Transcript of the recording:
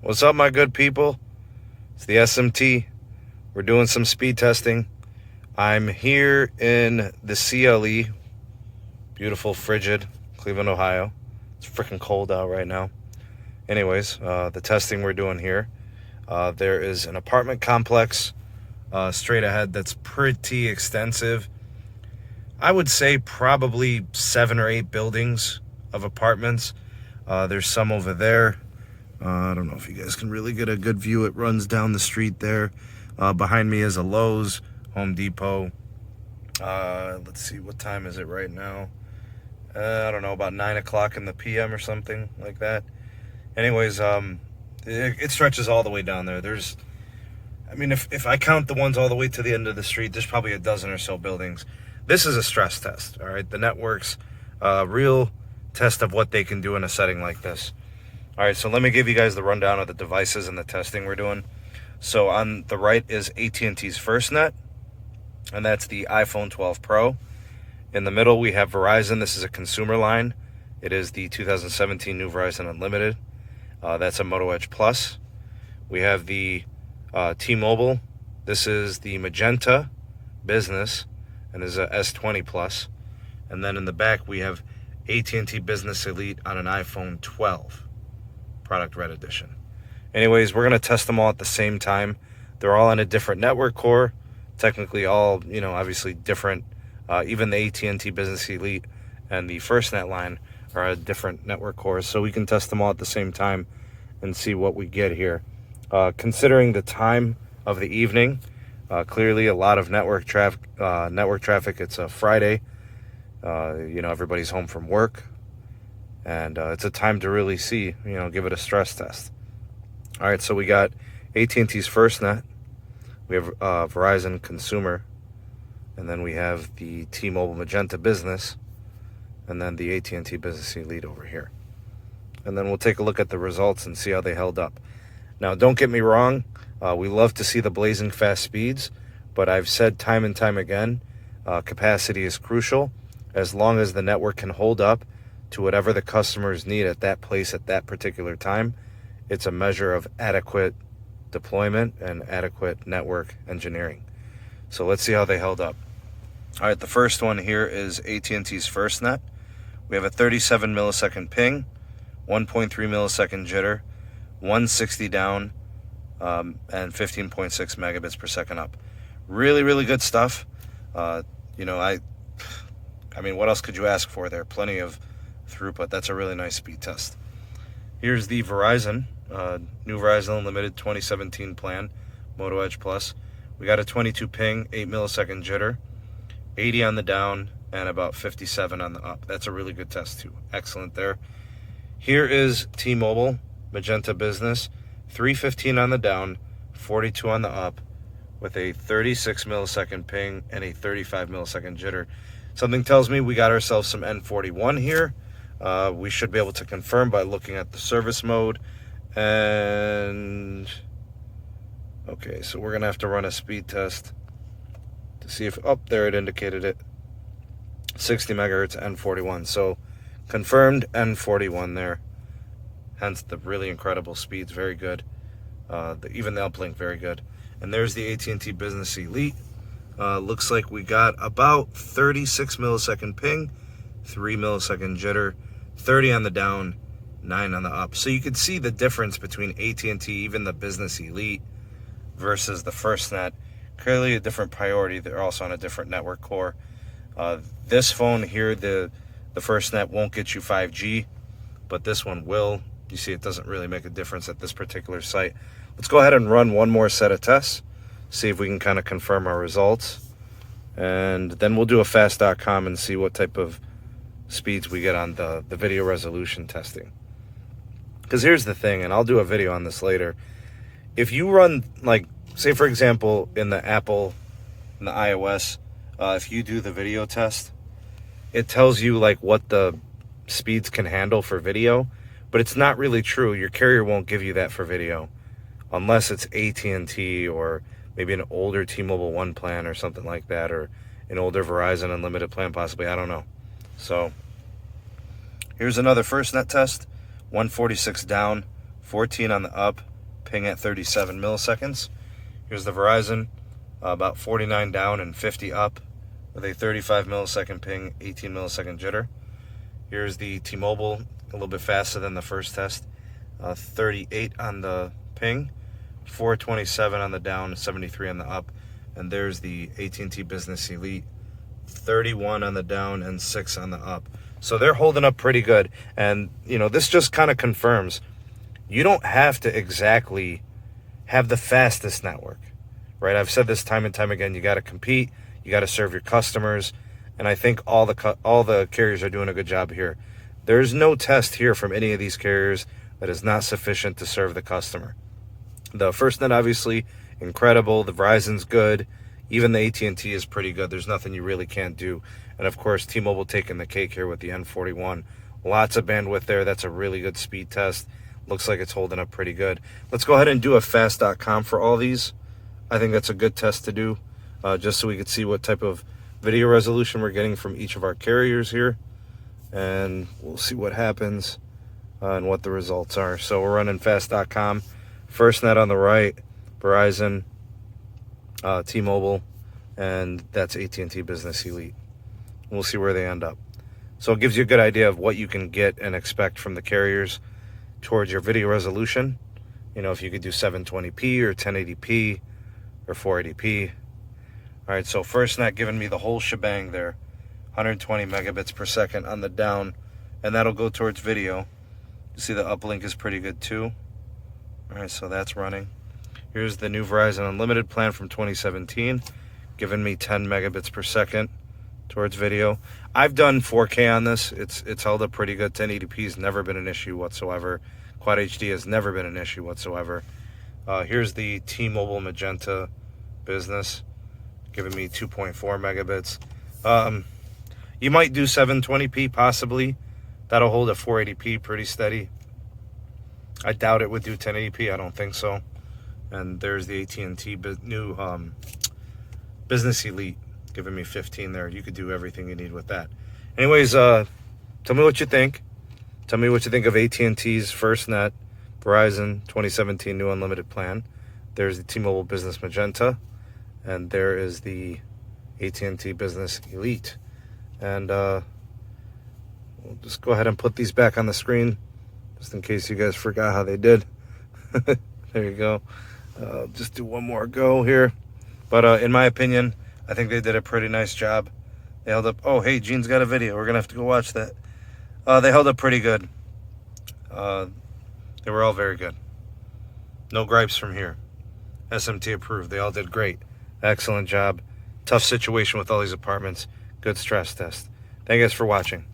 What's up, my good people? It's the SMT. We're doing some speed testing. I'm here in the CLE, beautiful, frigid Cleveland, Ohio. It's freaking cold out right now. Anyways, the testing we're doing here, there is an apartment complex straight ahead that's pretty extensive. I would say probably 7 or 8 buildings of apartments. There's some over there. I don't know if you guys can really get a good view. It runs down the street there. Behind me is a Lowe's, Home Depot. Let's see, what time is it right now? I don't know, about 9 o'clock in the PM or something like that. Anyways, it stretches all the way down there. If I count the ones all the way to the end of the street, there's probably a dozen or so buildings. This is a stress test, all right? The network's real test of what they can do in a setting like this. All right, so let me give you guys the rundown of the devices and the testing we're doing. So on the right is AT&T's FirstNet, and that's the iPhone 12 Pro. In the middle, we have Verizon. This is a consumer line. It is the 2017 new Verizon Unlimited. That's a Moto Edge Plus. We have the T-Mobile. This is the Magenta Business, and is a S20 Plus. And then in the back, we have AT&T Business Elite on an iPhone 12. Product Red Edition. Anyways, we're going to test them all at the same time. They're all on a different network core. Technically all, obviously different. Even the AT&T Business Elite and the FirstNet line are on different network cores. So we can test them all at the same time and see what we get here. Considering the time of the evening, clearly a lot of network traffic. It's a Friday. Everybody's home from work. And it's a time to really see, give it a stress test. All right, so we got AT&T's FirstNet. We have Verizon Consumer. And then we have the T-Mobile Magenta Business. And then the AT&T Business Elite over here. And then we'll take a look at the results and see how they held up. Now, don't get me wrong. We love to see the blazing fast speeds. But I've said time and time again, capacity is crucial. As long as the network can hold up to whatever the customers need at that place at that particular time, it's a measure of adequate deployment and adequate network engineering. So let's see how they held up. All right, the first one here is AT&T's FirstNet. We have a 37 millisecond ping, 1.3 millisecond jitter, 160 down, and 15.6 megabits per second up. Really, really good stuff. What else could you ask for there? Plenty of throughput. That's a really nice speed test. Here's the Verizon, new Verizon Unlimited 2017 plan, Moto Edge Plus. We got a 22 ping, 8 millisecond jitter, 80 on the down, and about 57 on the up. That's a really good test too. Excellent there. Here is T-Mobile Magenta Business, 315 on the down, 42 on the up, with a 36 millisecond ping and a 35 millisecond jitter. Something tells me we got ourselves some N41 here. We should be able to confirm by looking at the service mode. And okay, so we're gonna have to run a speed test to see if, there it indicated it, 60 megahertz N41. So confirmed N41 there, hence the really incredible speeds. Very good. Even the uplink, very good. And there's the AT&T Business Elite. Looks like we got about 36 millisecond ping, 3 millisecond jitter, 30 on the down, 9 on the up. So you could see the difference between AT&T, even the Business Elite, versus the FirstNet. Clearly a different priority. They're also on a different network core. This phone here, the FirstNet, won't get you 5G, but this one will. You see, it doesn't really make a difference at this particular site. Let's go ahead and run one more set of tests, see if we can kind of confirm our results. And then we'll do a fast.com and see what type of speeds we get on the video resolution testing. Because here's the thing, and I'll do a video on this later. If you run, say for example, in the Apple, in the iOS, if you do the video test, it tells you what the speeds can handle for video, but it's not really true. Your carrier won't give you that for video unless it's AT&T or maybe an older T-Mobile One plan or something like that, or an older Verizon Unlimited plan possibly. I don't know. So here's another FirstNet test. 146 down, 14 on the up, ping at 37 milliseconds. Here's the Verizon, about 49 down and 50 up with a 35 millisecond ping, 18 millisecond jitter. Here's the T-Mobile, a little bit faster than the first test, 38 on the ping, 427 on the down, 73 on the up. And there's the AT&T Business Elite, 31 on the down and 6 on the up. So they're holding up pretty good. And, you know, this just kind of confirms you don't have to exactly have the fastest network, right? I've said this time and time again. You got to compete. You got to serve your customers. And I think all the carriers are doing a good job here. There's no test here from any of these carriers that is not sufficient to serve the customer. The FirstNet, obviously, incredible. The Verizon's good. Even the AT&T is pretty good. There's nothing you really can't do. And, of course, T-Mobile taking the cake here with the N41. Lots of bandwidth there. That's a really good speed test. Looks like it's holding up pretty good. Let's go ahead and do a fast.com for all these. I think that's a good test to do, just so we could see what type of video resolution we're getting from each of our carriers here. And we'll see what happens and what the results are. So we're running fast.com. FirstNet on the right, Verizon, T-Mobile, and that's AT&T Business Elite. We'll see where they end up. So it gives you a good idea of what you can get and expect from the carriers towards your video resolution. You know, if you could do 720p or 1080p or 480p. All right, so FirstNet giving me the whole shebang there. 120 megabits per second on the down, and that'll go towards video. You see the uplink is pretty good too. All right, so that's running. Here's the new Verizon Unlimited plan from 2017, giving me 10 megabits per second towards video. I've done 4K on this. It's held up pretty good. 1080p has never been an issue whatsoever. Quad HD has never been an issue whatsoever. Here's the T-Mobile Magenta Business, giving me 2.4 megabits. You might do 720p possibly. That'll hold at 480p pretty steady. I doubt it would do 1080p. I don't think so. And there's the AT&T new Business Elite, giving me 15 there. You could do everything you need with that. Anyways, tell me what you think. Tell me what you think of AT&T's FirstNet Verizon 2017 new unlimited plan. There's the T-Mobile Business Magenta, and there is the AT&T Business Elite. And we'll just go ahead and put these back on the screen, just in case you guys forgot how they did. There you go. Just do one more go here. But in my opinion, I think they did a pretty nice job. They held up. Oh, hey, Gene's got a video. We're going to have to go watch that. They held up pretty good. They were all very good. No gripes from here. SMT approved. They all did great. Excellent job. Tough situation with all these apartments. Good stress test. Thank you guys for watching.